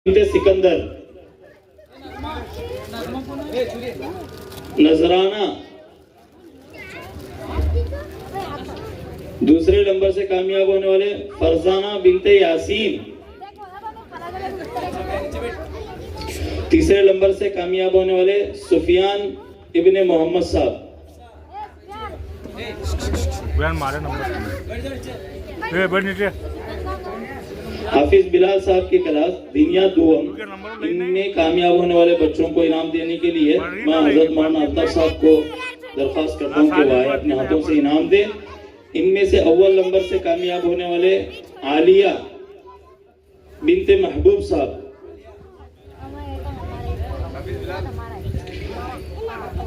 सिकंदर, नजराना। दूसरे नंबर से कामयाब होने वाले फरजाना बिनते यासीन। तीसरे नंबर से कामयाब होने वाले सुफियान इब्ने मोहम्मद साहब। हाफिज बिलाल साहब की क्लास दीनिया दुआम। इनमें कामयाब होने वाले बच्चों को इनाम देने के लिए मैं हजरत मौलाना अख्तर साहब को दरख्वास्त करता हूँ कि वह अपने हाथों से इनाम दे। इनमें से अव्वल नंबर से कामयाब होने वाले आलिया बिनते महबूब साहब।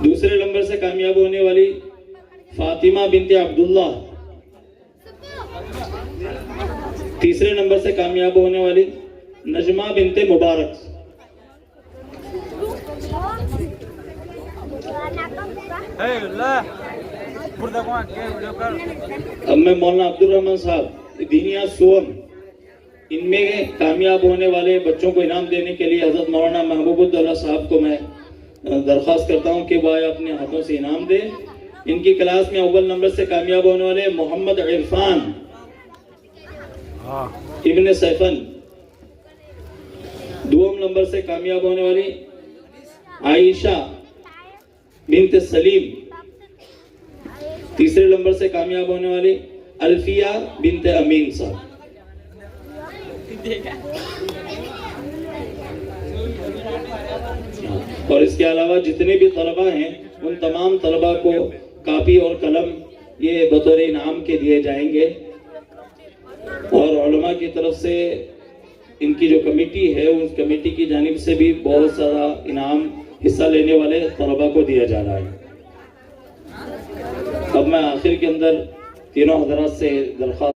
दूसरे नंबर से कामयाब होने वाली फातिमा बिनते अब्दुल्ला। तीसरे नंबर से कामयाब होने वाली नजमा बिनते मुबारक। अब मैं मौलाना अब्दुल रहमान साहब दीनिया सुवम। इनमें कामयाब होने वाले बच्चों को इनाम देने के लिए हजरत मौलाना महबूबुल्लाह साहब को मैं दरख्वास्त करता हूं कि वह अपने हाथों से इनाम दे। इनकी क्लास में अव्वल नंबर से कामयाब होने वाले मोहम्मद इरफान इब्ने सैफन। दुआम नंबर से कामयाब होने वाली आयशा बिनते सलीम। तीसरे नंबर से कामयाब होने वाली अल्फिया बिनते अमीन साहब। और इसके अलावा जितने भी तलबा हैं उन तमाम तलबा को कापी और कलम ये बतौर इनाम के दिए जाएंगे। और उलमा की तरफ से इनकी जो कमेटी है उस कमेटी की जानिब से भी बहुत सारा इनाम हिस्सा लेने वाले तलबा को दिया जा रहा है। अब मैं आखिर के अंदर तीनों हजरात से दरख्वास्त